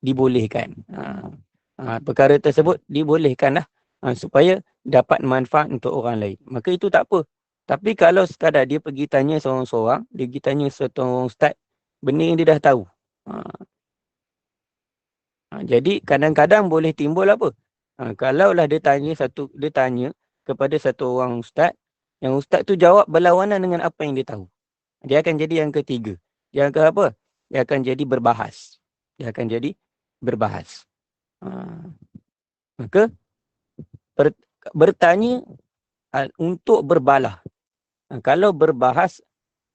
dibolehkan. Perkara tersebut dibolehkanlah supaya dapat manfaat untuk orang lain. Maka itu tak apa. Tapi kalau sekadar dia pergi tanya seorang-seorang, dia pergi tanya seorang ustaz, benda yang dia dah tahu. Jadi kadang-kadang boleh timbul apa? Kalaulah dia tanya kepada satu orang ustaz, yang ustaz tu jawab berlawanan dengan apa yang dia tahu. Dia akan jadi yang ketiga. Dia akan apa? Dia akan jadi berbahas. Dia akan jadi berbahas. Maka bertanya untuk berbalah. Kalau berbahas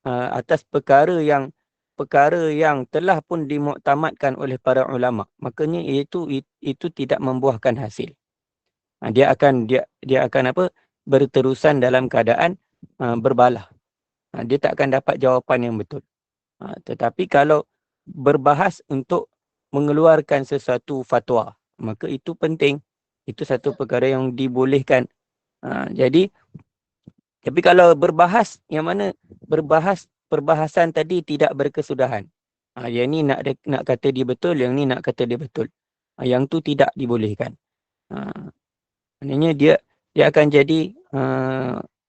atas perkara yang telah pun dimuktamadkan oleh para ulama, makanya itu tidak membuahkan hasil. Dia akan apa? Berterusan dalam keadaan berbalah. Dia tak akan dapat jawapan yang betul. Tetapi kalau berbahas untuk mengeluarkan sesuatu fatwa, maka itu penting. Itu satu perkara yang dibolehkan. Tapi kalau berbahas, yang mana perbahasan tadi tidak berkesudahan. Yang ni nak kata dia betul, yang ni nak kata dia betul. Yang tu tidak dibolehkan. Maknanya dia akan jadi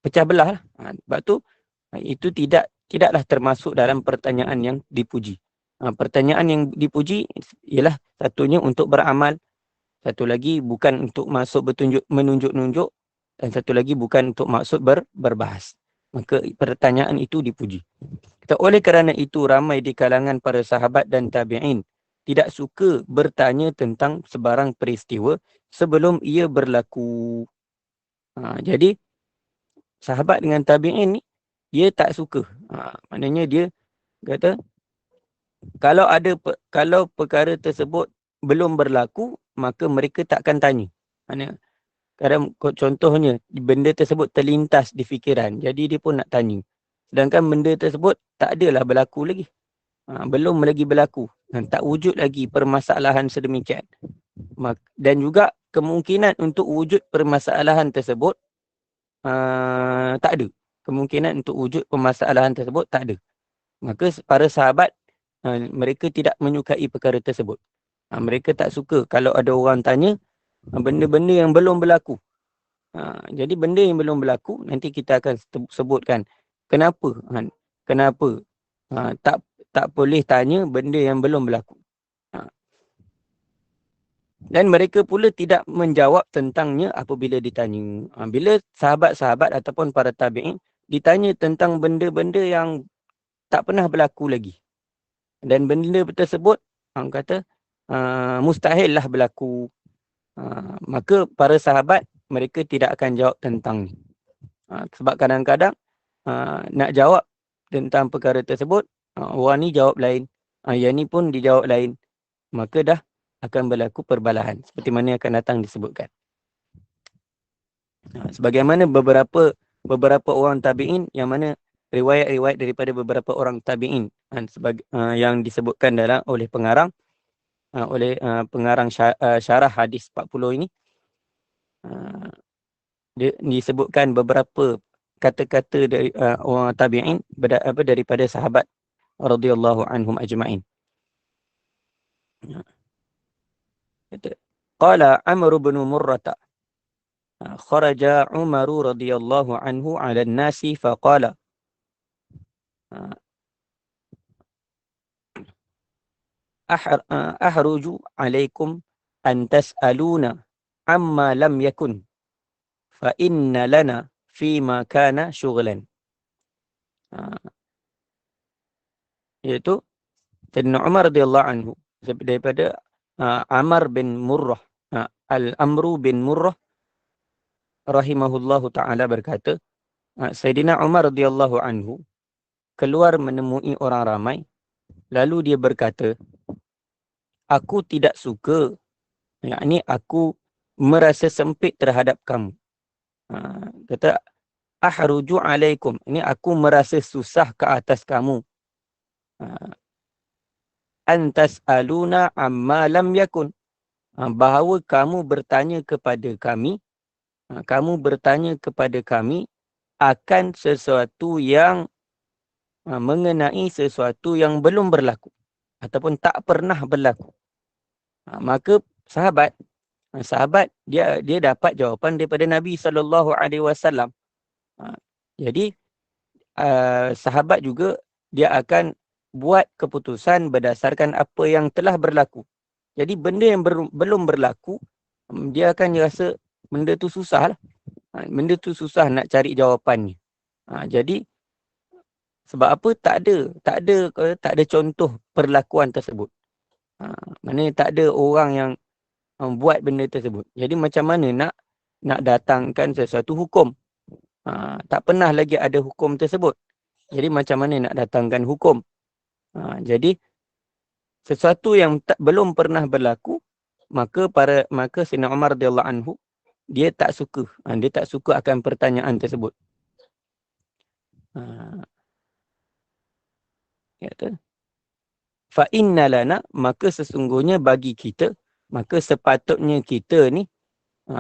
pecah belah lah. Sebab tu itu tidaklah termasuk dalam pertanyaan yang dipuji. Pertanyaan yang dipuji ialah satunya untuk beramal, satu lagi bukan untuk masuk menunjuk-nunjuk, dan satu lagi bukan untuk maksud berbahas. Maka pertanyaan itu dipuji. Oleh kerana itu ramai di kalangan para sahabat dan tabi'in tidak suka bertanya tentang sebarang peristiwa sebelum ia berlaku. Jadi sahabat dengan tabi'in ni dia tak suka. Maknanya dia kata kalau perkara tersebut belum berlaku, maka mereka takkan tanya. Kadang contohnya benda tersebut terlintas di fikiran, jadi dia pun nak tanya. Sedangkan benda tersebut tak adalah berlaku lagi. Belum lagi berlaku. Tak wujud lagi permasalahan sedemikian. Dan juga kemungkinan untuk wujud permasalahan tersebut tak ada. Kemungkinan untuk wujud permasalahan tersebut tak ada. Maka para sahabat mereka tidak menyukai perkara tersebut. Mereka tak suka kalau ada orang tanya benda-benda yang belum berlaku. Jadi benda yang belum berlaku nanti kita akan sebutkan kenapa tak boleh tanya benda yang belum berlaku. Dan mereka pula tidak menjawab tentangnya apabila ditanya. Bila sahabat-sahabat ataupun para tabi'in ditanya tentang benda-benda yang tak pernah berlaku lagi, dan benda tersebut kata mustahil lah berlaku, maka para sahabat mereka tidak akan jawab tentang ni. Sebab kadang-kadang nak jawab tentang perkara tersebut, orang ni jawab lain, yang ni pun dijawab lain, maka dah akan berlaku perbalahan seperti mana akan datang disebutkan. Sebagaimana beberapa orang tabi'in, yang mana riwayat-riwayat daripada beberapa orang tabi'in yang disebutkan oleh pengarang syarah hadis 40 ini, disebutkan beberapa kata-kata dari orang tabi'in daripada sahabat radhiyallahu anhum ajma'in. Qala Amr bin Murrah kharaja Umar radhiyallahu anhu 'ala an-nasi faqala ahruju 'alaikum an tas'aluna amma lam yakun fa inna lana fima kana syughlan. Iaitu Sayyidina Umar radhiyallahu anhu daripada Amr bin Murrah, Al-Amru bin Murrah rahimahullahu ta'ala berkata, Sayyidina Umar radhiyallahu anhu keluar menemui orang ramai, lalu dia berkata, aku tidak suka, yakni aku merasa sempit terhadap kamu. Kata ahruju alaikum, ini aku merasa susah ke atas kamu. Antas aluna amma lam yakun, bahawa kamu bertanya kepada kami akan sesuatu yang mengenai sesuatu yang belum berlaku ataupun tak pernah berlaku. Maka sahabat dia dapat jawapan daripada Nabi SAW. Jadi sahabat juga dia akan buat keputusan berdasarkan apa yang telah berlaku. Jadi benda yang belum berlaku, dia akan rasa benda tu susah lah. Benda tu susah nak cari jawapannya. Jadi sebab apa tak ada contoh perlakuan tersebut. Maknanya tak ada orang yang buat benda tersebut. Jadi macam mana nak datangkan sesuatu hukum? Tak pernah lagi ada hukum tersebut. Jadi macam mana nak datangkan hukum? Jadi sesuatu yang belum pernah berlaku, maka Sayyidina Umar radhiyallahu anhu dia tak suka. Dia tak suka akan pertanyaan tersebut. Kata, fa inna lana, maka sesungguhnya bagi kita, maka sepatutnya kita ni,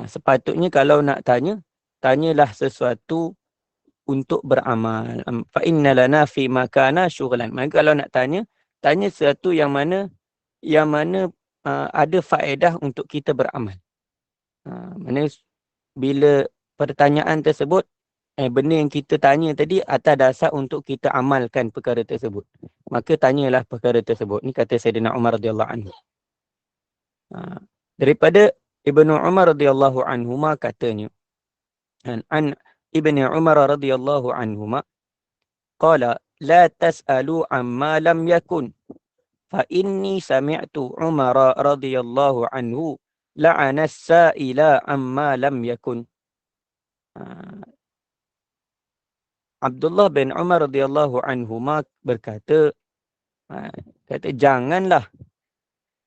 sepatutnya kalau nak tanyalah sesuatu untuk beramal. Fa inna lana fi makana syughlan. Maka kalau nak tanya sesuatu yang mana ada faedah untuk kita beramal. Mana bila pertanyaan tersebut, benda yang kita tanya tadi atas dasar untuk kita amalkan perkara tersebut, maka tanyalah perkara tersebut. Ni kata Sayyidina Umar radhiyallahu anhu. Daripada Ibnu Umar radhiyallahu anhuma katanya, an Ibnu Umar radhiyallahu anhuma qala la tas'alu amma lam yakun fa inni sami'tu Umar radhiyallahu anhu la'ana as-sa'ila amma lam yakun. Abdullah bin Umar radhiyallahu anhuma berkata, janganlah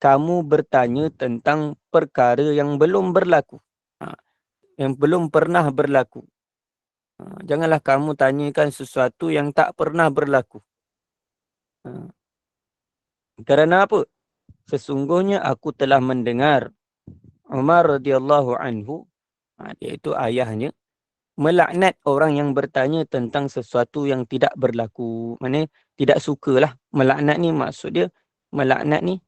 kamu bertanya tentang perkara yang belum berlaku, yang belum pernah berlaku. Janganlah kamu tanyakan sesuatu yang tak pernah berlaku. Kerana apa? Sesungguhnya aku telah mendengar Umar radhiyallahu anhu, iaitu ayahnya, melaknat orang yang bertanya tentang sesuatu yang tidak berlaku. Maksudnya tidak sukalah. Melaknat ni maksud dia, melaknat ni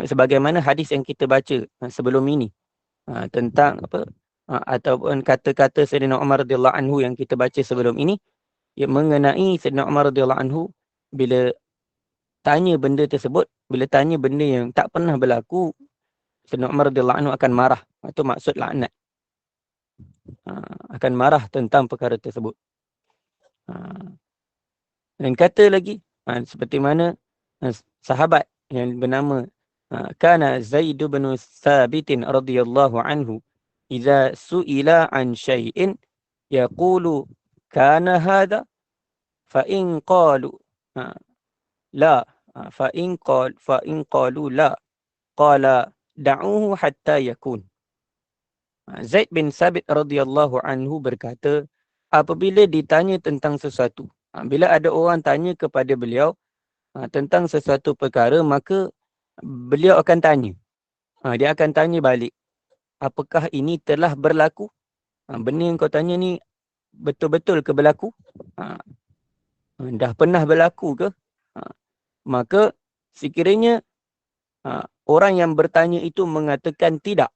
sebagaimana hadis yang kita baca sebelum ini, tentang apa, ataupun kata-kata Sayyidina Umar radhiyallahu anhu yang kita baca sebelum ini, mengenai Sayyidina Umar radhiyallahu anhu bila tanya benda tersebut, bila tanya benda yang tak pernah berlaku, Sayyidina Umar radhiyallahu anhu akan marah. Itu maksud laknat. Akan marah tentang perkara tersebut. Dan kata lagi, seperti mana sahabat yang bernama kana Zaid bin Thabit radhiyallahu anhu idza su'ila an syai'in yaqulu kana hadha fa in qalu la fa in qalu la qala da'uhu hatta yakun. Zaid bin Thabit radhiyallahu anhu berkata, apabila ditanya tentang sesuatu, bila ada orang tanya kepada beliau tentang sesuatu perkara, maka beliau akan tanya. Dia akan tanya balik, apakah ini telah berlaku? Benda yang kau tanya ni betul-betul ke berlaku? Dah pernah berlaku ke? Maka sekiranya orang yang bertanya itu mengatakan tidak,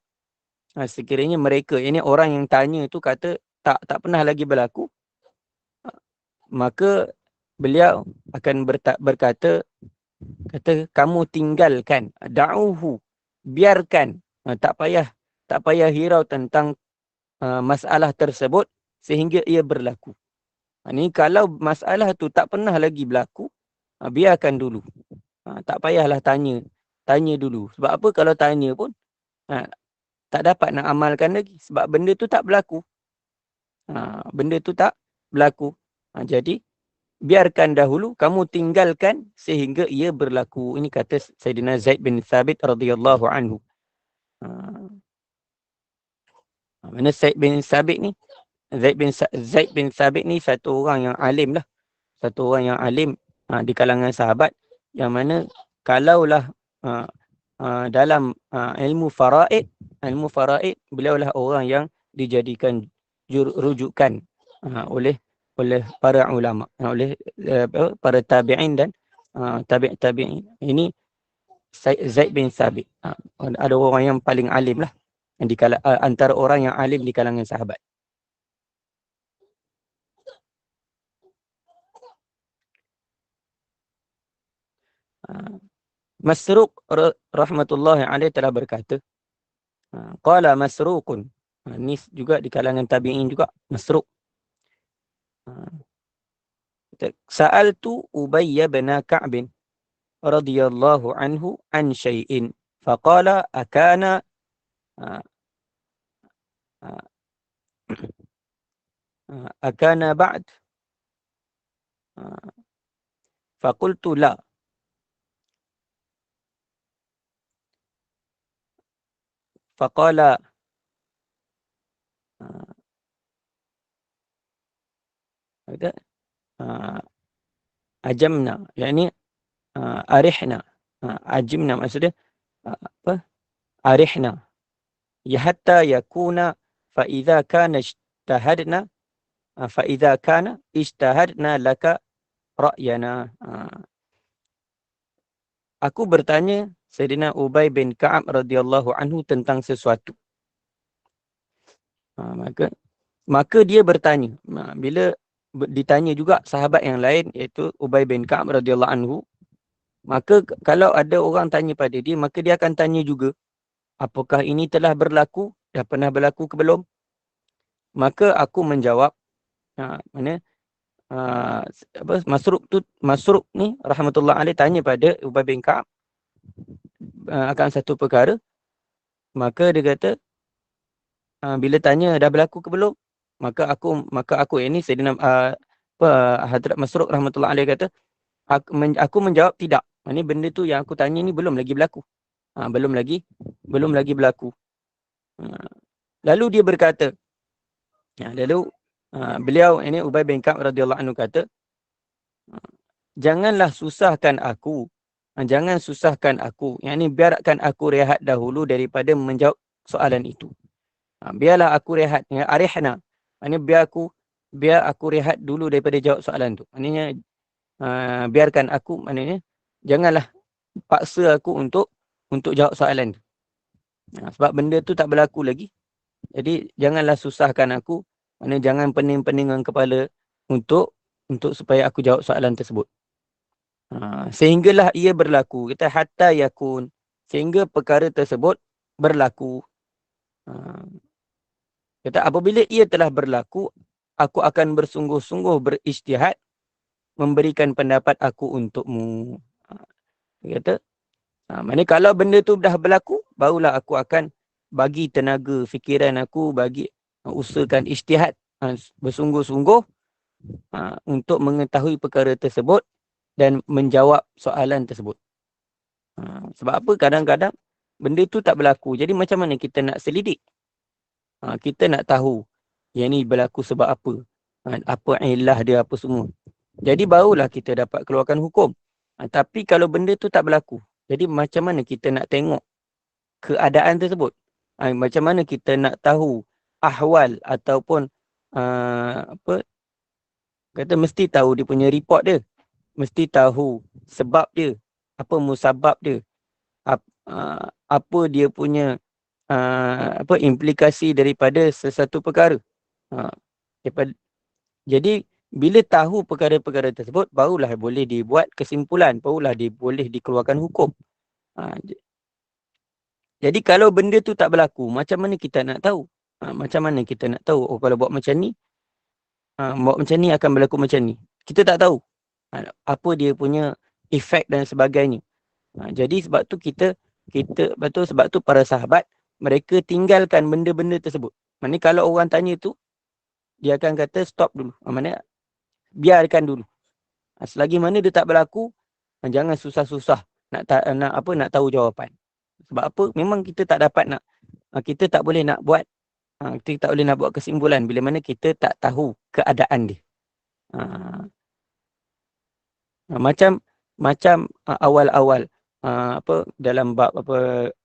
sekiranya mereka, ini orang yang tanya itu kata tak pernah lagi berlaku, maka beliau akan berkata, kamu tinggalkan, da'uhu, biarkan, tak payah hirau tentang masalah tersebut sehingga ia berlaku. Ini kalau masalah tu tak pernah lagi berlaku, biarkan dulu. Tak payahlah tanya dulu. Sebab apa kalau tanya pun tak dapat nak amalkan lagi. Sebab benda tu tak berlaku. Benda tu tak berlaku. Jadi, biarkan dahulu, kamu tinggalkan sehingga ia berlaku. Ini kata Sayyidina Zaid bin Thabit radhiyallahu anhu. Mana Zaid bin Thabit ni? Zaid bin Thabit ni satu orang yang alim lah. Satu orang yang alim di kalangan sahabat. Yang mana kalaulah dalam ilmu faraid, beliau lah orang yang dijadikan rujukan oleh para ulama, oleh para tabi'in dan tabi'in. Ini Zaid bin Sabit. Ada orang yang paling alim lah. Antara orang yang alim di kalangan sahabat. Masruq rahmatullahi alaih telah berkata, qala Masruqun. Ini juga di kalangan tabi'in juga, Masruq. Sa'altu Ubay bin Ka'b radhiyallahu anhu an syai'in. Faqala akana akana ba'd. Faqultu la. Faqala ajamna, yakni arihna. Ajimna maksudnya apa? Arihna. Ya hatta yakuna fa idza kana ijtahadna fa idza kana ijtahadna laka ra'yana. Aku bertanya Sayyidina Ubay bin Ka'ab radhiyallahu anhu tentang sesuatu. Maka dia bertanya. Bila ditanya juga sahabat yang lain iaitu Ubay bin Ka'ab radhiyallahu anhu, maka kalau ada orang tanya pada dia, maka dia akan tanya juga, apakah ini telah berlaku? Dah pernah berlaku ke belum? Maka aku menjawab, Masruq ni rahmatullah alaih tanya pada Ubay bin Ka'ab akan satu perkara. Maka dia kata, bila tanya dah berlaku ke belum? Maka aku ini Sayyidina Hadrat Masruq rahmatullah alaih kata, aku menjawab tidak. Ini benda tu yang aku tanya ni belum lagi berlaku. Belum lagi berlaku. Lalu dia berkata, beliau ini Ubay bin Ka'ab radhiyallahu anhu kata, janganlah susahkan aku. Jangan susahkan aku. Yang ni biarkan aku rehat dahulu daripada menjawab soalan itu. Biarlah aku rehat. Arihna. Ini biar aku rehat dulu daripada jawab soalan tu. Maknanya biarkan aku, maknanya janganlah paksa aku untuk jawab soalan tu. Sebab benda tu tak berlaku lagi. Jadi janganlah susahkan aku. Maknanya jangan pening-peningan kepala untuk supaya aku jawab soalan tersebut. Sehinggalah ia berlaku. Kita hatta yakun. Sehingga perkara tersebut berlaku. Kata apabila ia telah berlaku, aku akan bersungguh-sungguh berijtihad memberikan pendapat aku untukmu. Dia kata, maknanya kalau benda tu dah berlaku, barulah aku akan bagi tenaga fikiran aku, bagi usahakan ijtihad bersungguh-sungguh untuk mengetahui perkara tersebut dan menjawab soalan tersebut. Sebab apa? Kadang-kadang benda tu tak berlaku. Jadi macam mana kita nak selidik? Kita nak tahu yang ni berlaku sebab apa? Apa ilah dia, apa semua. Jadi barulah kita dapat keluarkan hukum. Tapi kalau benda tu tak berlaku, jadi macam mana kita nak tengok keadaan tersebut? Macam mana kita nak tahu ahwal ataupun kata mesti tahu dia punya report dia. Mesti tahu sebab dia, apa musabab dia, apa dia punya implikasi daripada sesuatu perkara. Jadi bila tahu perkara-perkara tersebut, barulah boleh dibuat kesimpulan, barulah boleh dikeluarkan hukum. Jadi kalau benda tu tak berlaku, macam mana kita nak tahu? Macam mana kita nak tahu? Kalau buat macam ni, akan berlaku macam ni. Kita tak tahu apa dia punya efek dan sebagainya. Jadi sebab tu sebab tu para sahabat mereka tinggalkan benda-benda tersebut. Maksudnya kalau orang tanya tu, dia akan kata stop dulu. Maksudnya biarkan dulu. Selagi mana dia tak berlaku, jangan susah-susah nak tahu jawapan. Sebab apa? Memang kita tak dapat kita tak boleh nak buat kesimpulan bila mana kita tak tahu keadaan dia. Macam awal-awal dalam bab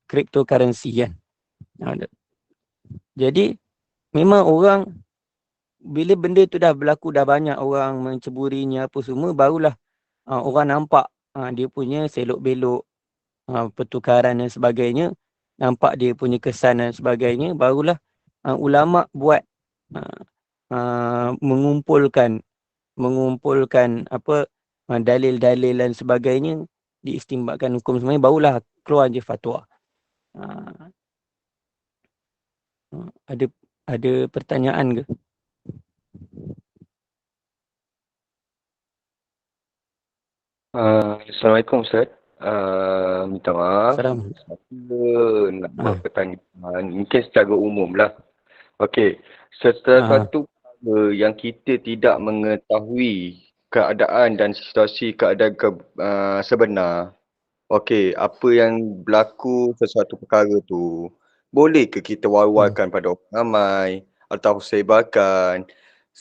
cryptocurrency kan. Jadi memang orang bila benda tu dah berlaku, dah banyak orang menceburinya apa semua, barulah orang nampak dia punya selok belok, pertukaran dan sebagainya, nampak dia punya kesan dan sebagainya, barulah ulama buat mengumpulkan apa dalil-dalil dan sebagainya, diistimbatkan hukum semuanya, barulah keluar je fatwa. Ada pertanyaan ke? Assalamualaikum Ustaz. Minta maaf. Salam. Saya nak buat Ah, pertanyaan. Mungkin secara umum lah. Okey. Setelah ah, satu perkara yang kita tidak mengetahui keadaan dan situasi keadaan sebenar. Okey. Apa yang berlaku sesuatu perkara tu. Boleh ke kita war-warkan pada orang ramai atau sebarkan?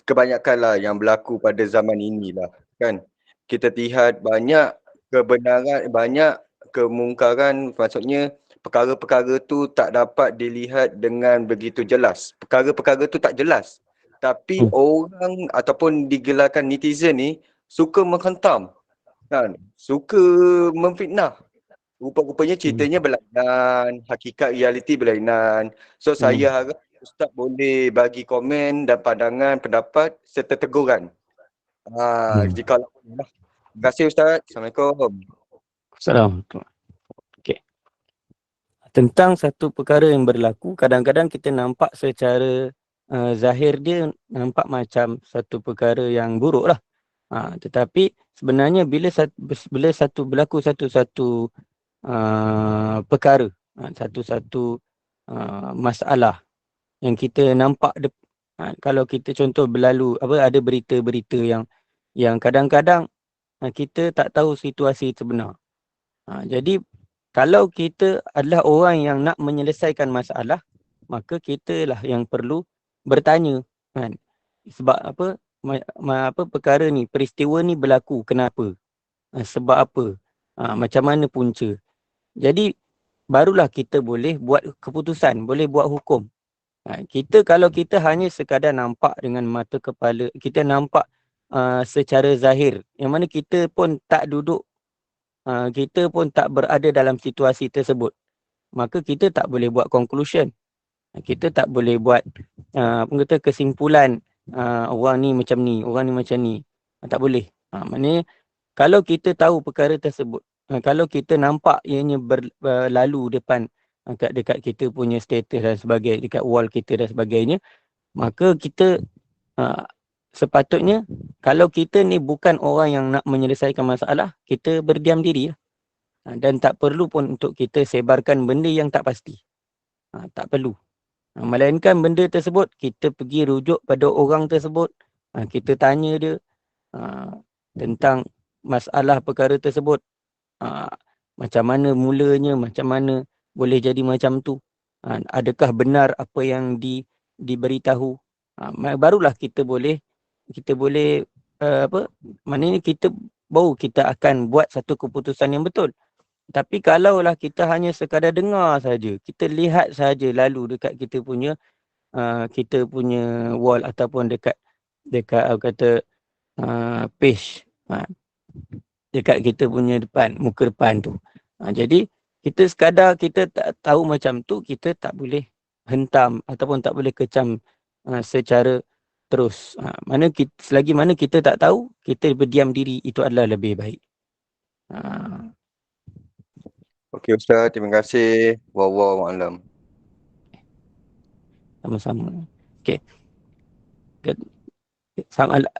Kebanyakanlah yang berlaku pada zaman inilah. Kan? Kita lihat banyak kebenaran, banyak kemungkaran, maksudnya perkara-perkara tu tak dapat dilihat dengan begitu jelas. Perkara-perkara tu tak jelas. Tapi orang ataupun digelarkan netizen ni suka menghentam. Kan? Suka memfitnah. Rupa-rupanya ceritanya berlainan, hakikat realiti berlainan. So saya harap Ustaz boleh bagi komen dan pandangan, pendapat serta teguran. Jika boleh lah. Terima kasih Ustaz. Assalamualaikum. salam. Okey. Tentang satu perkara yang berlaku, kadang-kadang kita nampak secara zahir dia nampak macam satu perkara yang buruk lah. Tetapi sebenarnya bila berlaku satu perkara, satu masalah yang kita nampak kalau kita contoh berlalu ada berita-berita yang kadang-kadang kita tak tahu situasi sebenar. Jadi kalau kita adalah orang yang nak menyelesaikan masalah, maka kita lah yang perlu bertanya, kan? Sebab apa perkara ni, peristiwa ni berlaku kenapa? Sebab apa? Macam mana punca? Jadi barulah kita boleh buat keputusan, boleh buat hukum. Kalau kita hanya sekadar nampak dengan mata kepala, kita nampak secara zahir, yang mana kita pun tak duduk, kita pun tak berada dalam situasi tersebut, maka kita tak boleh buat conclusion. Kita tak boleh buat kesimpulan, orang ni macam ni, orang ni macam ni. Tak boleh. Maknanya kalau kita tahu perkara tersebut, kalau kita nampak ianya berlalu depan dekat kita punya status dan sebagainya, dekat wall kita dan sebagainya, maka kita sepatutnya, kalau kita ni bukan orang yang nak menyelesaikan masalah, kita berdiam diri lah. Dan tak perlu pun untuk kita sebarkan benda yang tak pasti. Tak perlu. Melainkan benda tersebut, kita pergi rujuk pada orang tersebut, kita tanya dia tentang masalah perkara tersebut, macam mana mulanya, macam mana boleh jadi macam tu, adakah benar apa yang diberitahu. Barulah kita boleh maknanya baru kita akan buat satu keputusan yang betul. Tapi kalaulah kita hanya sekadar dengar saja, kita lihat saja lalu dekat kita punya wall ataupun dekat page, dekat kita punya muka depan tu. Jadi kita sekadar kita tak tahu macam tu, kita tak boleh hentam ataupun tak boleh kecam secara terus. Selagi mana kita tak tahu, kita berdiam diri, itu adalah lebih baik. Okey Ustaz, terima kasih. Wallahu a'lam. Sama-sama. Okey.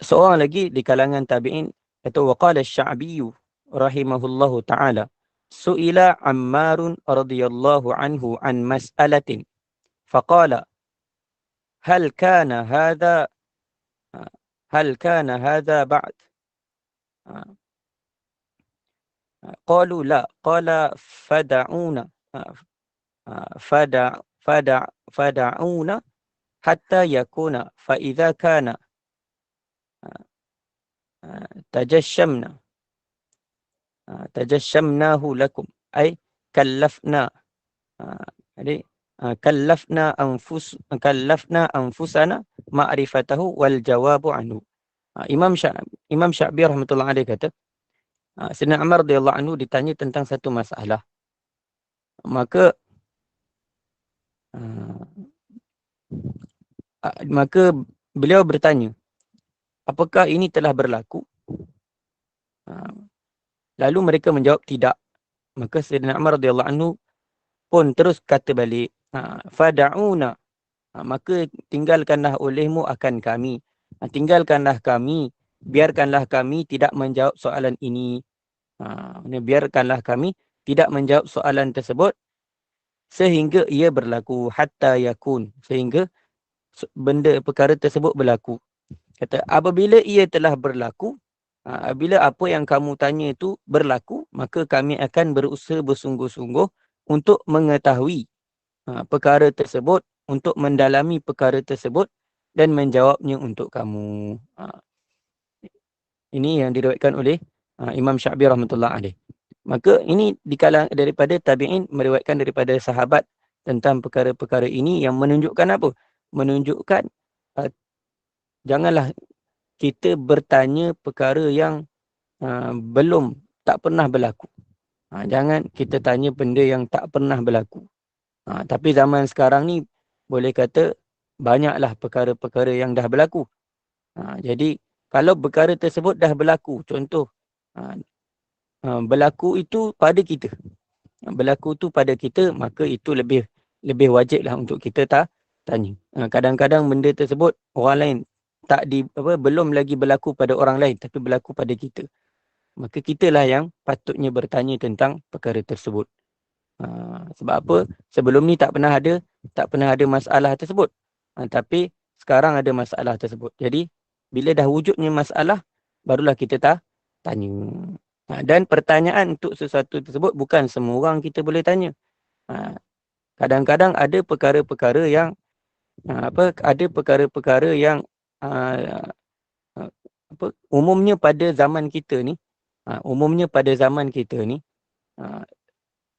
Seorang lagi di kalangan tabi'in kata, waqala asy-Sya'bi rahimahullahu ta'ala, su'ila Ammar radhiyallahu anhu an mas'alatin faqala hal kana hadha ba'd? Qalu la, qala fada'una hatta yakuna, fa idza kana tajashamnahu lakum, ay kallafna. Jadi kallafna anfusana ma'rifatahu wal jawabu anhu. Imam Sya'bi rahmatullahi alaihi kata, Sayyidina Umar radhiyallahu anhu ditanya tentang satu masalah. Maka beliau bertanya, apakah ini telah berlaku? Lalu mereka menjawab tidak. Maka Sayyidina Umar radhiyallahu anhu pun terus kata balik, fada'una, maka tinggalkanlah olehmu akan kami. Tinggalkanlah kami, biarkanlah kami tidak menjawab soalan ini. Biarkanlah kami tidak menjawab soalan tersebut sehingga ia berlaku, hatta yakun, sehingga benda perkara tersebut berlaku. Kata, apabila ia telah berlaku, apabila apa yang kamu tanya itu berlaku, maka kami akan berusaha bersungguh-sungguh untuk mengetahui perkara tersebut, untuk mendalami perkara tersebut dan menjawabnya untuk kamu. Ini yang diriwayatkan oleh Imam Sya'bi rahmatullah alaih. Maka ini daripada tabi'in meriwayatkan daripada sahabat tentang perkara-perkara ini yang menunjukkan apa? Menunjukkan janganlah kita bertanya perkara yang belum, tak pernah berlaku. Jangan kita tanya benda yang tak pernah berlaku. Tapi zaman sekarang ni boleh kata banyaklah perkara-perkara yang dah berlaku. Jadi kalau perkara tersebut dah berlaku, contoh berlaku itu pada kita. Berlaku tu pada kita, maka itu lebih wajiblah untuk kita tanya. Kadang-kadang benda tersebut orang lain belum lagi berlaku pada orang lain, tapi berlaku pada kita. Maka kitalah yang patutnya bertanya tentang perkara tersebut. Sebab apa? Sebelum ni tak pernah ada masalah tersebut. Tapi sekarang ada masalah tersebut. Jadi bila dah wujudnya masalah, barulah kita tanya. Dan pertanyaan untuk sesuatu tersebut bukan semua orang kita boleh tanya. Kadang-kadang ada perkara-perkara yang umumnya pada zaman kita ni,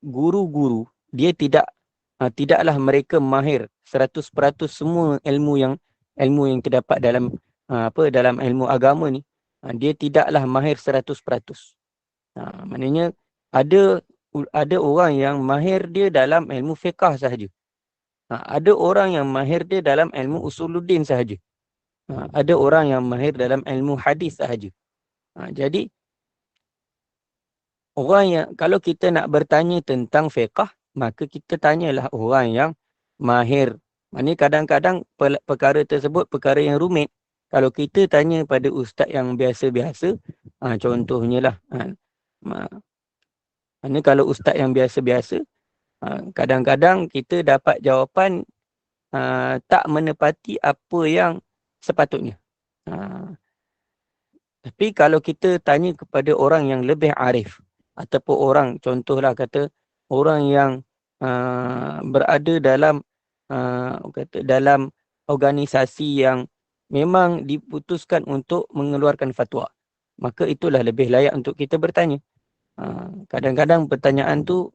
guru-guru dia tidaklah mereka mahir 100% semua ilmu yang terdapat dalam dalam ilmu agama ni. Dia tidaklah mahir 100%. Maknanya ada orang yang mahir dia dalam ilmu fiqh sahaja. Ada orang yang mahir dia dalam ilmu usuluddin sahaja. Ada orang yang mahir dalam ilmu hadis sahaja. Jadi kalau kita nak bertanya tentang fiqh, maka kita tanyalah orang yang mahir. Maknanya kadang-kadang perkara tersebut perkara yang rumit. Kalau kita tanya pada ustaz yang biasa-biasa, contohnya lah. Maknanya kalau ustaz yang biasa-biasa, kadang-kadang kita dapat jawapan tak menepati apa yang sepatutnya. Tapi kalau kita tanya kepada orang yang lebih arif, ataupun orang, contohlah kata orang yang berada dalam organisasi yang memang diputuskan untuk mengeluarkan fatwa, maka itulah lebih layak untuk kita bertanya. Kadang-kadang pertanyaan tu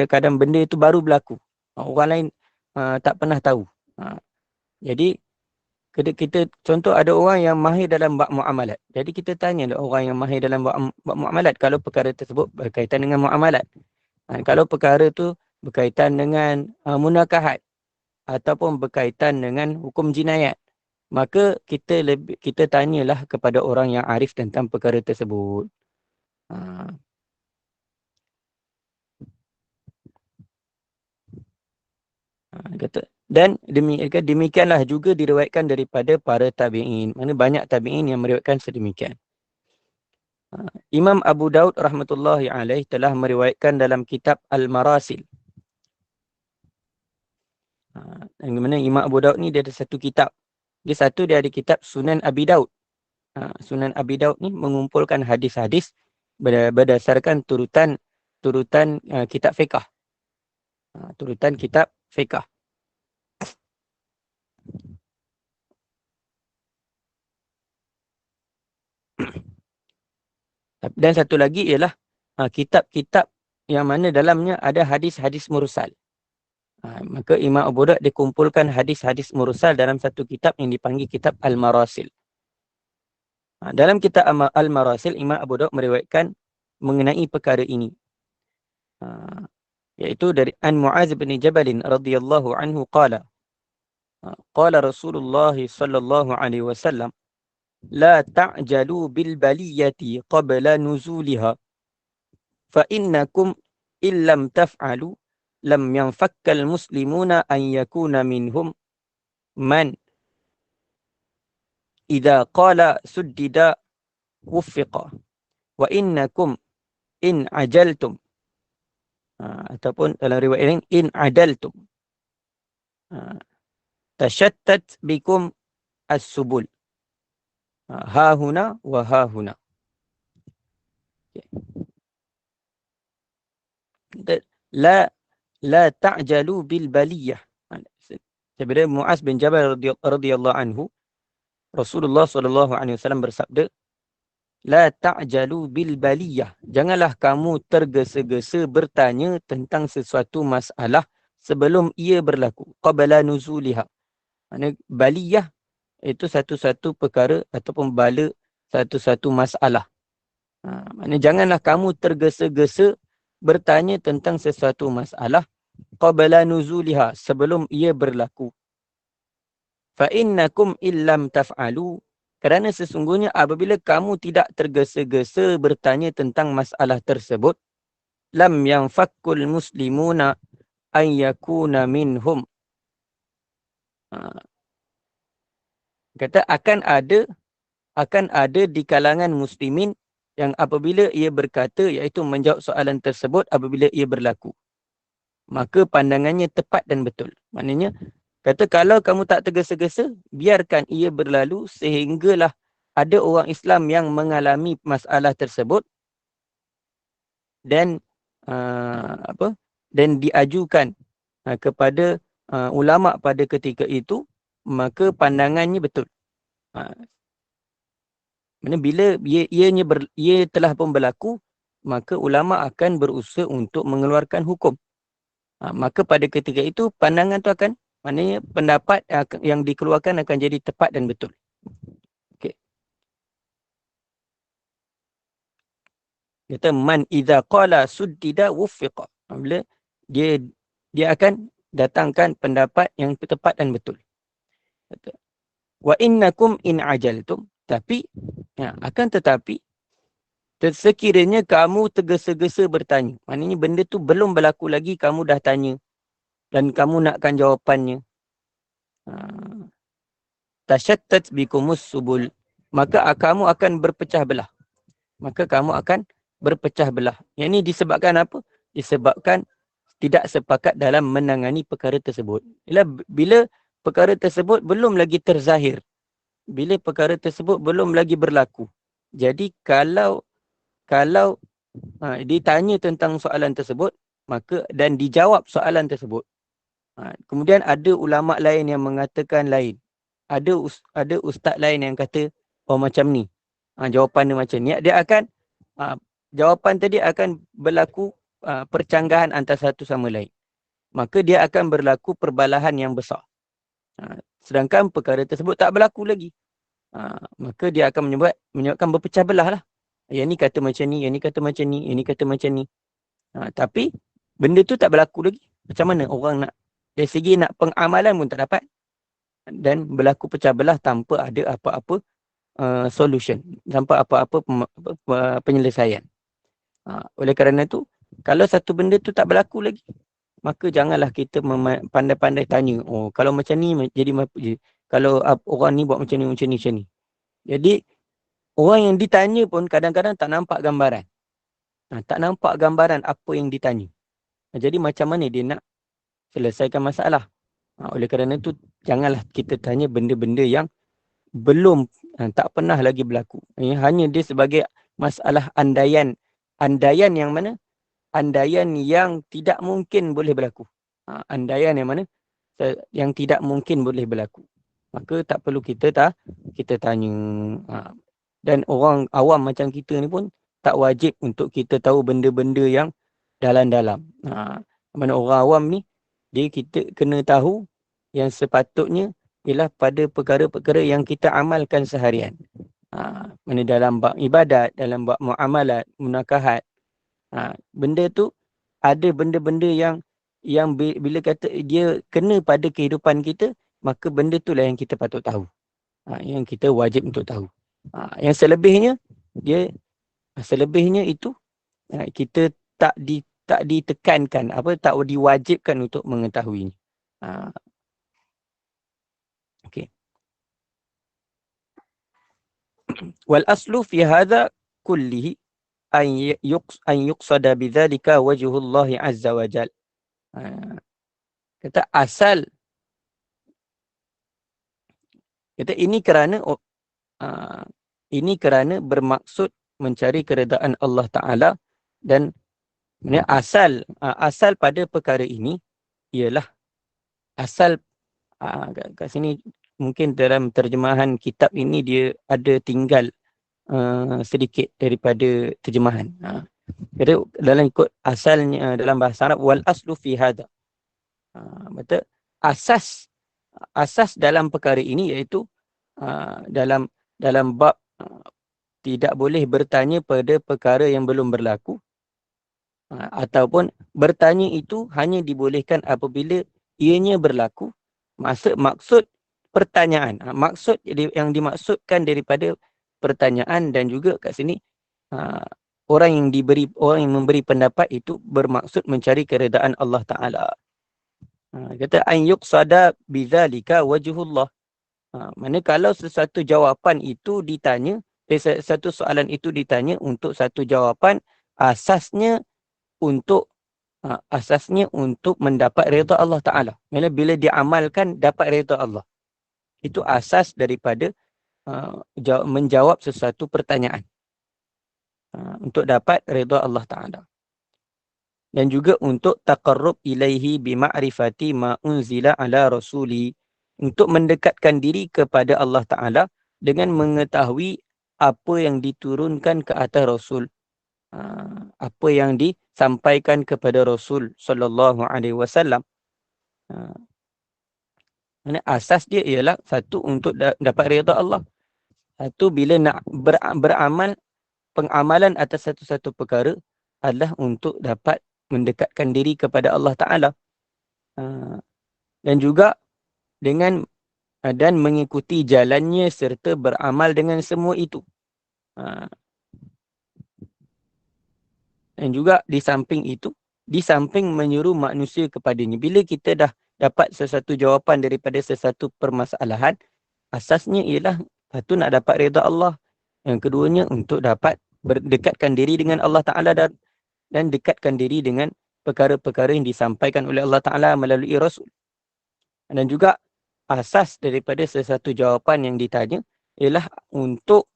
kadang benda itu baru berlaku. Orang lain tak pernah tahu. Jadi kita contoh ada orang yang mahir dalam bab muamalat. Jadi kita tanyalah orang yang mahir dalam bab muamalat kalau perkara tersebut berkaitan dengan muamalat. Kalau perkara tu berkaitan dengan munakahat ataupun berkaitan dengan hukum jinayat, maka kita tanyalah kepada orang yang arif tentang perkara tersebut. Dan demikianlah juga diriwayatkan daripada para tabi'in. Mana banyak tabi'in yang meriwayatkan sedemikian. Imam Abu Daud rahmatullahi alaih telah meriwayatkan dalam kitab Al-Marasil. Yang mana Imam Abu Daud ni dia ada satu kitab. Dia ada kitab Sunan Abi Daud. Sunan Abi Daud ni mengumpulkan hadis-hadis berdasarkan turutan kitab fiqh. Turutan kitab fiqh. Dan satu lagi ialah kitab-kitab yang mana dalamnya ada hadis-hadis mursal. Maka Imam Abu Daud dikumpulkan hadis-hadis mursal dalam satu kitab yang dipanggil kitab Al-Marasil. Dalam kitab Al-Marasil, Imam Abu Daud meriwayatkan mengenai perkara ini. Yaitu dari An Mu'az bin Jabal radhiyallahu anhu qala qala Rasulullah sallallahu alaihi wasallam la ta'jalu bil baliyati qabla nuzuliha fa innakum illam taf'alu lam yanfakkal muslimuna an yakuna minhum man idza qala suddida wuffiqa wa innakum in ajaltum ataupun dalam riwayat lain in adaltum tashattat bikum as-subul ha huna wa ha huna. La ta'jalu bil baliyah. Daripada Mu'az bin Jabal radhiyallahu anhu, Rasulullah sallallahu alaihi wasallam bersabda, la ta'jalu bil baliyah. Janganlah kamu tergesa-gesa bertanya tentang sesuatu masalah sebelum ia berlaku. Qabla nuzuliha. Maksudnya baliyah itu satu-satu perkara ataupun bala satu-satu masalah. Maksudnya janganlah kamu tergesa-gesa bertanya tentang sesuatu masalah qabla nuzuliha, sebelum ia berlaku. Fa innakum illam taf'alu, kerana sesungguhnya apabila kamu tidak tergesa-gesa bertanya tentang masalah tersebut, lam yanfakkul muslimuna an yakuna minhum. Kata akan ada di kalangan muslimin yang apabila ia berkata, iaitu menjawab soalan tersebut apabila ia berlaku, maka pandangannya tepat dan betul. Maknanya, kata kalau kamu tak tergesa-gesa, biarkan ia berlalu sehinggalah ada orang Islam yang mengalami masalah tersebut dan dan diajukan kepada ulama pada ketika itu, maka pandangannya betul. Bila ia telah pun berlaku, maka ulama akan berusaha untuk mengeluarkan hukum. Maka pada ketika itu pandangan tu akan, maknanya pendapat yang dikeluarkan akan jadi tepat dan betul. Okey. Kata man idza qala suddida wuffiqa. Bila dia akan datangkan pendapat yang tepat dan betul. Kata wa innakum in ajaltum, tapi akan tetapi sekiranya kamu tergesa-gesa bertanya, maknanya benda tu belum berlaku lagi, kamu dah tanya dan kamu nakkan jawapannya, tashattat bikumus subul, maka kamu akan berpecah belah. Yang ini disebabkan apa? Disebabkan tidak sepakat dalam menangani perkara tersebut. Bila perkara tersebut belum lagi terzahir, bila perkara tersebut belum lagi berlaku. Jadi kalau ditanya tentang soalan tersebut, maka dan dijawab soalan tersebut, kemudian ada ulama lain yang mengatakan lain, ada ustaz lain yang kata macam ni, jawapan dia macam ni, dia akan jawapan tadi akan berlaku percanggahan antara satu sama lain, maka dia akan berlaku perbalahan yang besar. Sedangkan perkara tersebut tak berlaku lagi, maka dia akan menyebabkan berpecah belah lah. Yang ni kata macam ni, yang ni kata macam ni, yang ni kata macam ni. Tapi benda tu tak berlaku lagi. Macam mana orang nak, dari segi nak pengamalan pun tak dapat, dan berlaku pecah belah tanpa ada apa-apa solution, tanpa apa-apa penyelesaian. Oleh kerana tu, kalau satu benda tu tak berlaku lagi, maka janganlah kita pandai-pandai tanya, kalau macam ni jadi kalau orang ni buat macam ni, macam ni. Jadi orang yang ditanya pun kadang-kadang tak nampak gambaran. Tak nampak gambaran apa yang ditanya. Jadi macam mana dia nak selesaikan masalah? Oleh kerana itu, janganlah kita tanya benda-benda yang belum, tak pernah lagi berlaku. Hanya dia sebagai masalah andaian. Andaian yang mana? Andaian yang tidak mungkin boleh berlaku. Andaian yang mana? Yang tidak mungkin boleh berlaku. Maka tak perlu kita tanya. Dan orang awam macam kita ni pun tak wajib untuk kita tahu benda-benda yang dalam-dalam. Mana orang awam ni, kita kena tahu yang sepatutnya ialah pada perkara-perkara yang kita amalkan seharian. Mana dalam bab ibadat, dalam bab muamalat, munakahat. Benda tu ada benda-benda yang bila kata dia kena pada kehidupan kita, maka benda itulah yang kita patut tahu. Yang kita wajib untuk tahu. Yang selebihnya itu kita tak ditekankan, tak diwajibkan untuk mengetahuinya. Okey. Wal aslu fi hadha kullihi an yuqsada bidzalika wajhullah azza wa jal. Kata asal, kata ini kerana bermaksud mencari keredaan Allah Ta'ala, dan asal pada perkara ini ialah asal, kat sini mungkin dalam terjemahan kitab ini dia ada tinggal sedikit daripada terjemahan. Jadi dalam ikut asalnya dalam bahasa Arab, wal aslu fi hadha. Betul? Asas dalam perkara ini iaitu dalam bab tidak boleh bertanya pada perkara yang belum berlaku, ataupun bertanya itu hanya dibolehkan apabila ianya berlaku. Maksud pertanyaan, maksud yang dimaksudkan daripada pertanyaan, dan juga kat sini orang yang memberi pendapat itu bermaksud mencari keredaan Allah Ta'ala. Kata an yuqsada bidzalika wajhullah. Mana kalau sesuatu jawapan itu ditanya, satu soalan itu ditanya untuk satu jawapan, asasnya untuk mendapat redha Allah Ta'ala. Bila diamalkan dapat redha Allah. Itu asas daripada menjawab sesuatu pertanyaan. Untuk dapat redha Allah Ta'ala. Dan juga untuk taqarrub ilaihi bima'rifati ma unzila ala rasuli. Untuk mendekatkan diri kepada Allah Ta'ala dengan mengetahui apa yang diturunkan ke atas Rasul. Apa yang disampaikan kepada Rasul sallallahu alaihi wasallam. Asas dia ialah satu, untuk dapat redha Allah. Satu, bila nak beramal, pengamalan atas satu-satu perkara adalah untuk dapat mendekatkan diri kepada Allah Ta'ala. Dan juga dan mengikuti jalannya serta beramal dengan semua itu. Dan juga di samping itu, di samping menyuruh manusia kepadanya. Bila kita dah dapat sesuatu jawapan daripada sesuatu permasalahan, asasnya ialah satu, nak dapat redha Allah. Yang keduanya, untuk dapat berdekatkan diri dengan Allah Ta'ala dan dekatkan diri dengan perkara-perkara yang disampaikan oleh Allah Ta'ala melalui Rasul. Dan juga asas daripada sesuatu jawapan yang ditanya ialah untuk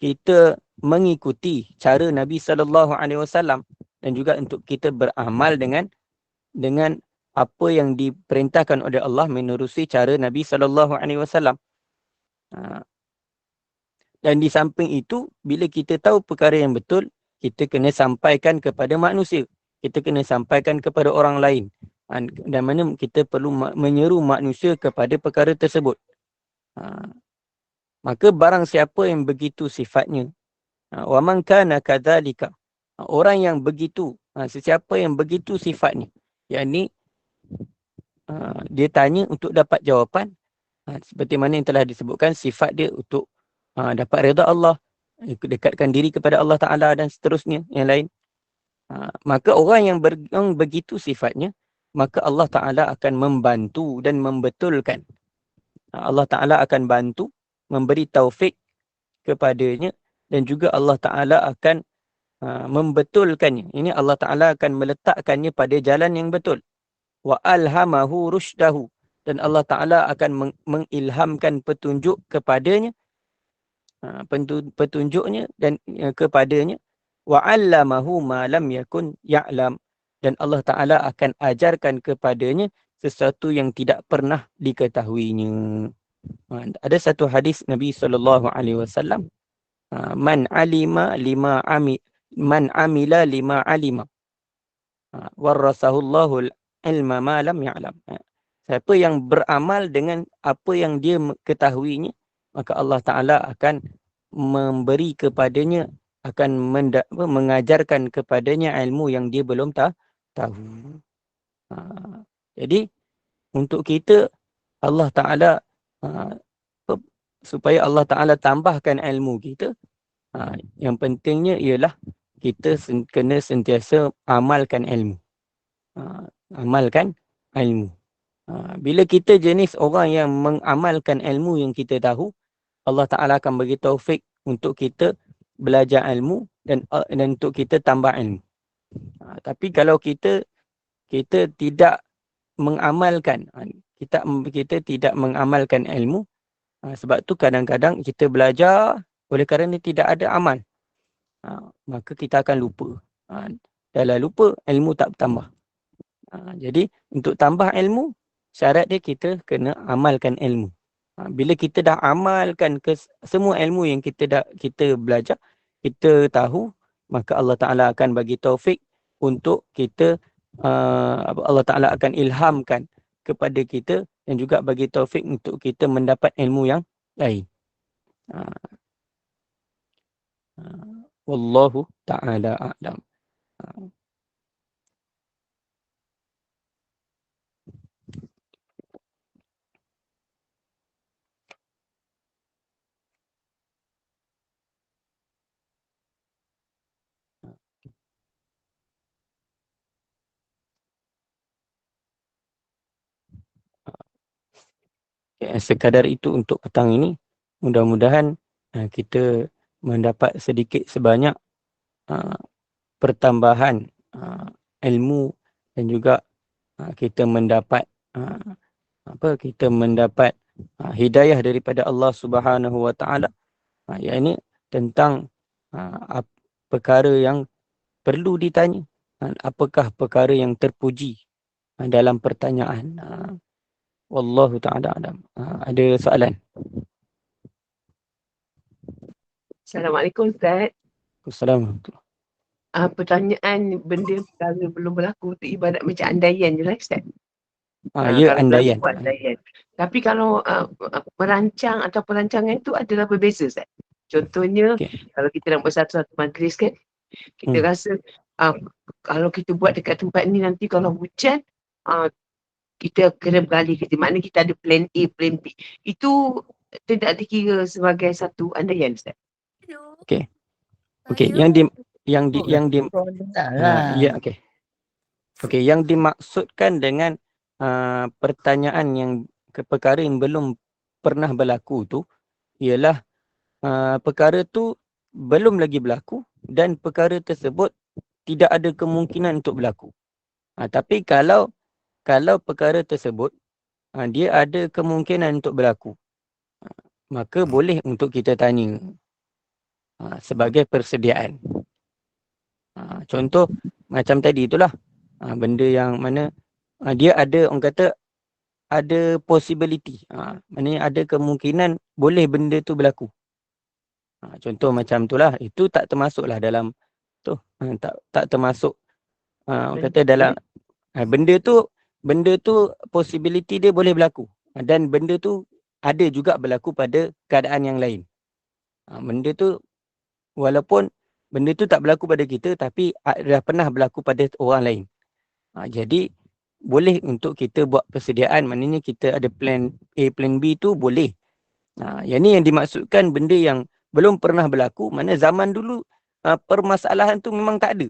kita mengikuti cara Nabi SAW, dan juga untuk kita beramal dengan apa yang diperintahkan oleh Allah menerusi cara Nabi SAW. Dan di samping itu, bila kita tahu perkara yang betul, kita kena sampaikan kepada manusia. Kita kena sampaikan kepada orang lain. Dan mana kita perlu menyeru manusia kepada perkara tersebut. Maka barang siapa yang begitu sifatnya, wa man kana kadzalika, orang yang begitu, sesiapa yang begitu sifatnya, yakni dia tanya untuk dapat jawapan, seperti mana yang telah disebutkan, sifat dia untuk dapat redha Allah, dekatkan diri kepada Allah Ta'ala, dan seterusnya yang lain. Maka orang yang begitu sifatnya, maka Allah Ta'ala akan membantu dan membetulkan. Allah Ta'ala akan bantu, memberi taufik kepadanya, dan juga Allah Ta'ala akan membetulkannya. Ini Allah Ta'ala akan meletakkannya pada jalan yang betul. Wa alhamahu rushdahu. Dan Allah Ta'ala akan mengilhamkan petunjuk kepadanya, petunjuknya dan kepadanya. Wa 'allamahu ma lam yakun ya'lam. Dan Allah Ta'ala akan ajarkan kepadanya sesuatu yang tidak pernah diketahuinya. Ada satu hadis Nabi SAW, man amila lima alima, warasahullahu ilma ma lam ya'lam. Siapa yang beramal dengan apa yang dia ketahuinya, maka Allah Ta'ala akan memberi kepadanya, akan mengajarkan kepadanya ilmu yang dia belum tahu. Jadi untuk kita Allah Ta'ala supaya Allah Ta'ala tambahkan ilmu kita, yang pentingnya ialah kita kena sentiasa amalkan ilmu. Amalkan ilmu. Bila kita jenis orang yang mengamalkan ilmu yang kita tahu, Allah Ta'ala akan bagi taufik untuk kita belajar ilmu dan untuk kita tambah ilmu. Tapi kalau kita tidak mengamalkan, kita tidak mengamalkan ilmu, sebab tu kadang-kadang kita belajar oleh kerana tidak ada amal, maka kita akan lupa. Dalam lupa, ilmu tak bertambah. Jadi untuk tambah ilmu, syarat dia kita kena amalkan ilmu. Bila kita dah amalkan semua ilmu yang kita belajar, kita tahu, maka Allah Ta'ala akan bagi taufik untuk kita, Allah Ta'ala akan ilhamkan kepada kita dan juga bagi taufik untuk kita mendapat ilmu yang lain. Wallahu Ta'ala a'lam. Sekadar itu untuk petang ini. Mudah-mudahan kita mendapat sedikit sebanyak pertambahan ilmu dan juga kita mendapat hidayah daripada Allah Subhanahu Wa Taala. Yang ini tentang perkara yang perlu ditanya. Apakah perkara yang terpuji dalam pertanyaan? Wallahu ta'ala alam. Ada soalan? Assalamualaikum Ustaz. Assalamualaikum. Pertanyaan benda perkara belum berlaku tu ibadat macam andaian je lah Ustaz. Ya, andaian. Andaian. Tapi kalau merancang atau perancangan tu adalah berbeza Ustaz. Contohnya, kalau kita nak buat satu majlis kan, kita rasa kalau kita buat dekat tempat ni nanti kalau hujan, kita kena beralih kerja. Maknanya kita ada plan A, plan B. Itu tidak dikira sebagai satu andaian Ustaz. Okey. Yang dimaksudkan dengan pertanyaan yang perkara yang belum pernah berlaku tu ialah perkara tu belum lagi berlaku dan perkara tersebut tidak ada kemungkinan untuk berlaku. Tapi kalau perkara tersebut dia ada kemungkinan untuk berlaku, maka boleh untuk kita tanya sebagai persediaan. Contoh macam tadi itulah, benda yang mana dia ada, orang kata ada possibility, maknanya ada kemungkinan boleh benda tu berlaku. Contoh macam itulah, itu tak termasuklah dalam tu, tak termasuk orang kata dalam benda tu possibility dia boleh berlaku dan benda tu ada juga berlaku pada keadaan yang lain. Benda tu walaupun benda tu tak berlaku pada kita tapi dah pernah berlaku pada orang lain. Jadi boleh untuk kita buat persediaan, maknanya kita ada plan A, plan B tu boleh. Yang ni yang dimaksudkan benda yang belum pernah berlaku, mana zaman dulu permasalahan tu memang tak ada.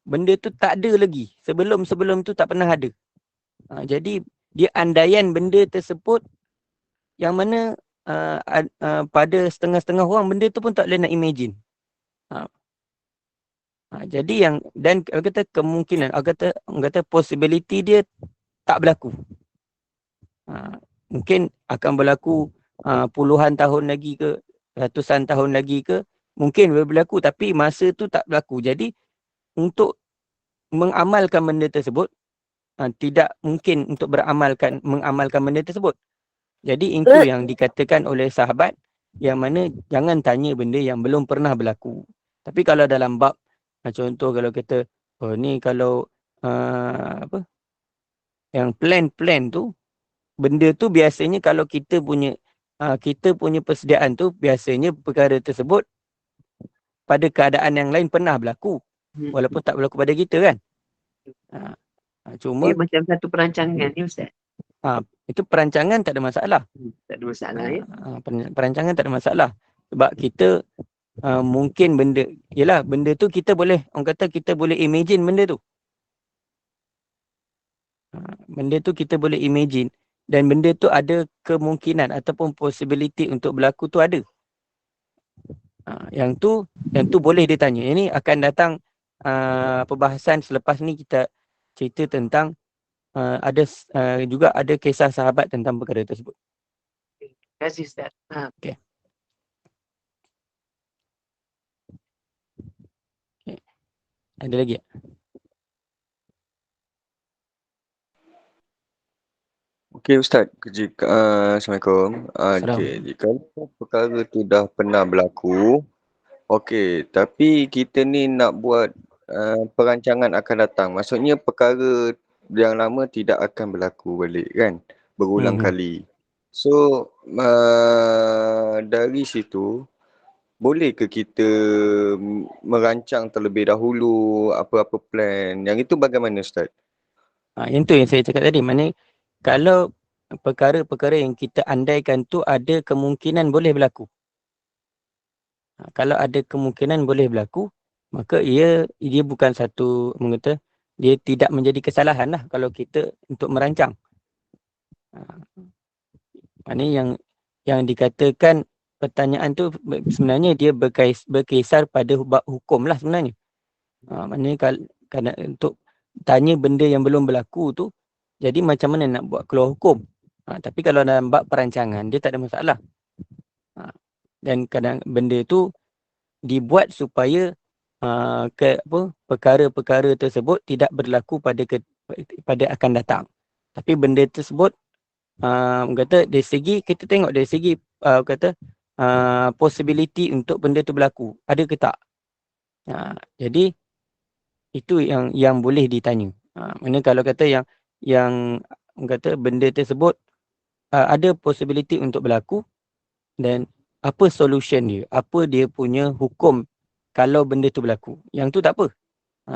Benda tu tak ada lagi. Sebelum tu tak pernah ada. Jadi dia andaian benda tersebut yang mana pada setengah-setengah orang benda tu pun tak boleh nak imagine. Jadi yang dan kata kemungkinan, kata possibility dia tak berlaku. Mungkin akan berlaku puluhan tahun lagi ke, ratusan tahun lagi ke, mungkin boleh berlaku tapi masa tu tak berlaku. Jadi untuk mengamalkan benda tersebut tidak mungkin untuk mengamalkan benda tersebut. Jadi itu yang dikatakan oleh sahabat yang mana jangan tanya benda yang belum pernah berlaku. Tapi kalau dalam bab contoh kalau kata ni kalau yang plan tu, benda tu biasanya kalau kita punya persediaan tu biasanya perkara tersebut pada keadaan yang lain pernah berlaku. walaupun tak berlaku pada kita kan. Cuma Dia macam satu perancangan ni Ustaz. itu perancangan tak ada masalah. Tak ada masalah ya. Perancangan tak ada masalah. Sebab kita mungkin benda tu kita boleh, orang kata kita boleh imagine benda tu. Benda tu kita boleh imagine dan benda tu ada kemungkinan ataupun possibility untuk berlaku tu ada. Yang tu boleh ditanya. Ini akan datang perbahasan selepas ni, kita cerita tentang juga ada kisah sahabat tentang perkara tersebut. Terima kasih Ustaz. Okay. Ada lagi tak? Okey Ustaz, Assalamualaikum. Okey, jika perkara tu dah pernah berlaku, okey, tapi kita ni nak buat perancangan akan datang. Maksudnya perkara yang lama tidak akan berlaku balik kan, berulang kali. So dari situ boleh ke kita merancang terlebih dahulu apa-apa plan? Yang itu bagaimana Ustaz? Yang tu yang saya cakap tadi. Maknanya kalau perkara-perkara yang kita andaikan tu ada kemungkinan boleh berlaku. Kalau ada kemungkinan boleh berlaku, maka dia bukan satu, mengata dia tidak menjadi kesalahan lah kalau kita untuk merancang. Maknanya yang dikatakan pertanyaan tu sebenarnya dia berkisar pada bab hukum lah sebenarnya. Maknanya kalau untuk tanya benda yang belum berlaku tu, jadi macam mana nak buat keluar hukum. Tapi kalau dalam bab perancangan, dia tak ada masalah. Dan kadang benda tu dibuat supaya perkara-perkara tersebut tidak berlaku pada akan datang. Tapi benda tersebut kata dari segi, kita tengok dari segi possibility untuk benda tu berlaku, ada ke tak. Jadi itu yang boleh ditanya. Mana kalau kata yang kata benda tersebut ada possibility untuk berlaku, dan apa solution dia, apa dia punya hukum kalau benda tu berlaku. Yang tu tak apa.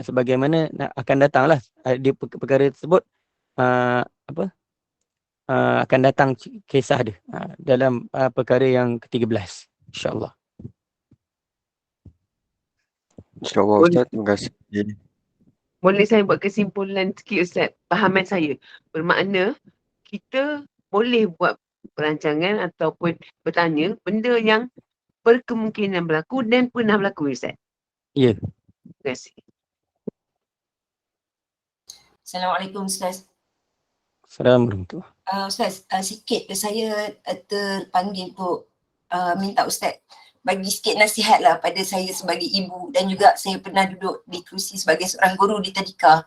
Sebagaimana akan datanglah dia perkara tersebut akan datang kisah dia dalam perkara yang ke-13, insya-Allah. InsyaAllah Ustaz, terima kasih. Boleh saya buat kesimpulan sikit Ustaz? Fahaman saya bermakna kita boleh buat perancangan ataupun bertanya benda yang berkemungkinan berlaku dan pernah berlaku Ustaz. Ya. Terima kasih. Assalamualaikum Ustaz. Assalamualaikum. Ustaz, sikit saya terpanggil untuk minta Ustaz bagi sikit nasihat lah pada saya sebagai ibu, dan juga saya pernah duduk di kerusi sebagai seorang guru di tadika,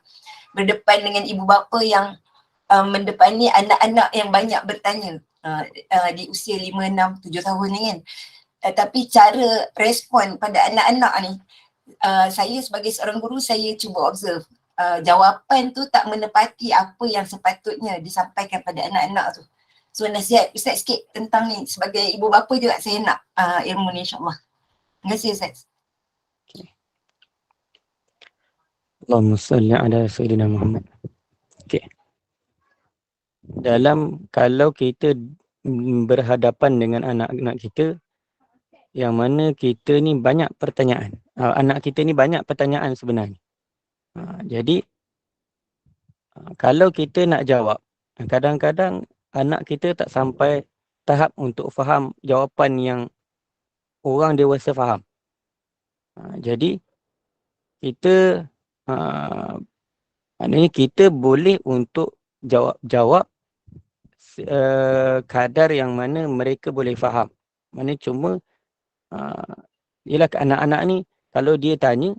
berdepan dengan ibu bapa yang mendepani anak-anak yang banyak bertanya di usia 5, 6, 7 tahun ni kan. Tapi cara respon pada anak-anak ni, saya sebagai seorang guru, saya cuba observe jawapan tu tak menepati apa yang sepatutnya disampaikan pada anak-anak tu. So nasihat Ustaz sikit tentang ni, sebagai ibu bapa juga saya nak ilmu ni insyaAllah. Terima kasih Ustaz. Allahumma salli ala Sayyidina Muhammad. Okay. Kalau kita berhadapan dengan anak-anak kita, yang mana kita ni banyak pertanyaan. Anak kita ni banyak pertanyaan sebenarnya. Jadi, kalau kita nak jawab, kadang-kadang anak kita tak sampai tahap untuk faham jawapan yang orang dewasa faham. Jadi, kita maknanya kita boleh untuk jawab kadar yang mana mereka boleh faham. Maknanya cuma yelah, anak-anak ni kalau dia tanya,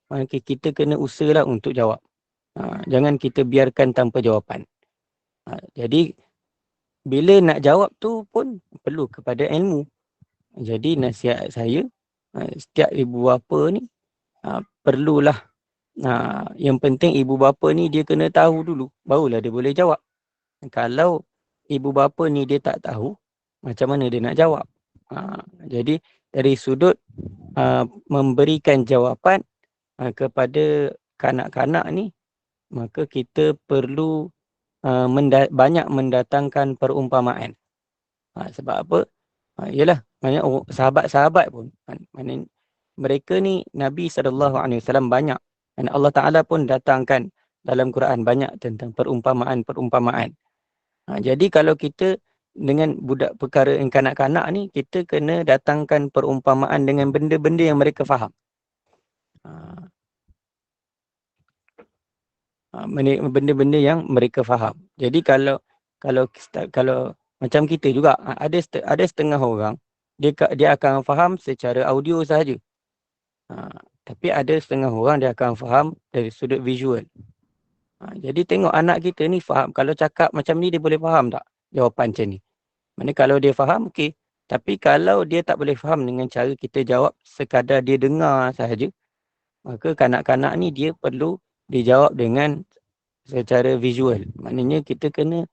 kita kena usahalah untuk jawab. Jangan kita biarkan tanpa jawapan. Jadi bila nak jawab tu pun perlu kepada ilmu. Jadi nasihat saya, setiap ibu bapa ni perlulah, yang penting ibu bapa ni dia kena tahu dulu, barulah dia boleh jawab. Kalau ibu bapa ni dia tak tahu, macam mana dia nak jawab? Jadi dari sudut memberikan jawapan, kepada kanak-kanak ni, maka kita perlu banyak mendatangkan perumpamaan. Sebab apa? Yalah, banyak sahabat-sahabat pun. Maknanya mereka ni Nabi SAW banyak. Dan Allah Ta'ala pun datangkan dalam Quran banyak tentang perumpamaan-perumpamaan. Jadi kalau kita dengan budak perkara yang kanak-kanak ni, kita kena datangkan perumpamaan dengan benda-benda yang mereka faham. Benda-benda yang mereka faham. Jadi kalau macam kita juga, ada setengah orang dia akan faham secara audio sahaja. Tapi ada setengah orang dia akan faham dari sudut visual. Jadi tengok anak kita ni faham. Kalau cakap macam ni dia boleh faham tak jawapan macam ni? Maksudnya kalau dia faham, okey. Tapi kalau dia tak boleh faham dengan cara kita jawab sekadar dia dengar sahaja, maka kanak-kanak ni dia perlu dijawab dengan secara visual. Maknanya kita kena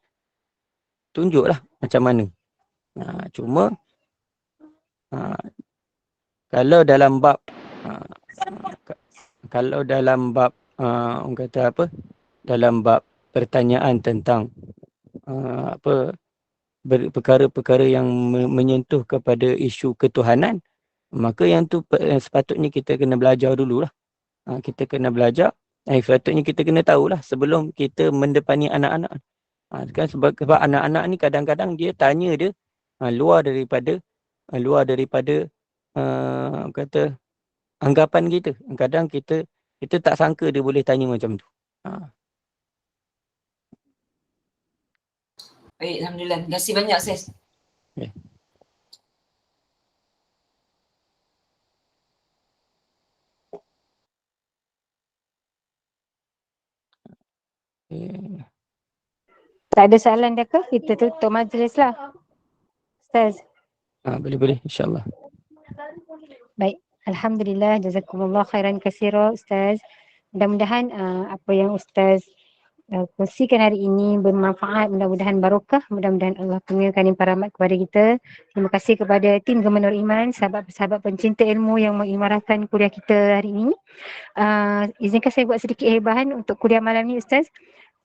tunjuklah macam mana. Cuma kalau dalam bab orang kata apa? Dalam bab pertanyaan tentang perkara-perkara yang menyentuh kepada isu ketuhanan, maka yang tu sepatutnya kita kena belajar dululah. Kita kena belajar. Sepatutnya kita kena tahulah sebelum kita mendepani anak-anak. Kan sebab anak-anak ni kadang-kadang dia tanya dia luar daripada kata anggapan kita. Kadang kita tak sangka dia boleh tanya macam tu. Baik, Alhamdulillah. Terima kasih banyak, Ustaz. Okay. Tak ada soalan dah ke? Kita tutup majlis lah. Ustaz. Boleh, insyaAllah. Baik. Alhamdulillah. Jazakumullah khairan katsira, Ustaz. Mudah-mudahan apa yang Ustaz kongsikan hari ini bermanfaat, mudah-mudahan barokah, mudah-mudahan Allah kurniakan limpah rahmat kepada kita. Terima kasih kepada tim Gemenur Iman, sahabat-sahabat pencinta ilmu yang mengimarahkan kuliah kita hari ini. Izinkan saya buat sedikit hebahan untuk kuliah malam ni, Ustaz.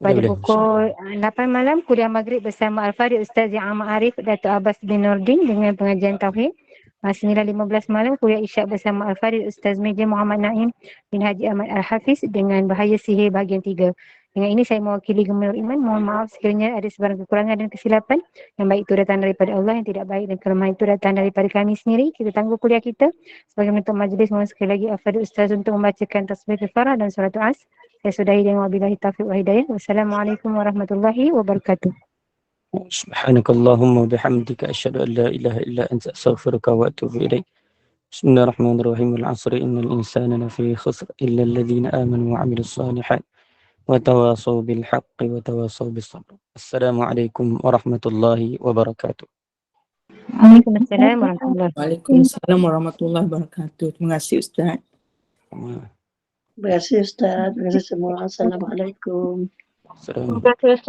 Pada pukul 8 malam, kuliah maghrib bersama Al-Fadhil Ustaz Yang Amat Arif Dato' Abbas bin Nordin dengan pengajian Tauhid. 9.15 malam, kuliah Isyak bersama Al-Fadhil Ustaz Meja Muhammad Naim bin Haji Ahmad Al-Hafiz dengan Bahaya Sihir bahagian 3. Dengan ini saya mewakili Gemenur Iman. Mohon maaf sekiranya ada sebarang kekurangan dan kesilapan. Yang baik itu datang daripada Allah, yang tidak baik dan kelemahan itu datang daripada kami sendiri. Kita tangguh kuliah kita. Sebagai penutup majlis, mohon sekali lagi Al-Fadhil Ustaz untuk membacakan tasbih al-farah dan surat as. Saya sudahi dengan wabillahi taufiq wa hidayah. Wassalamualaikum warahmatullahi wabarakatuh. Subhanakallahumma bihamdika asyhadu an la ilaha illa anta astaghfiruka wa atubu ilaik. Bismillahirrahmanirrahim. Wal 'asri innal insana lafi khusr illa alladhina amanu wa 'amilus shalihat wa tawasaw bil haqqi wa tawasaw bis sabr. Assalamualaikum warahmatullahi wabarakatuh. Waalaikumsalam warahmatullahi wabarakatuh. Waalaikumsalam warahmatullahi wabarakatuh. Terima kasih, Ustaz. Terima kasih Ustaz. Terima kasih semua. Assalamualaikum. Assalamualaikum. Terima kasih, Ustaz.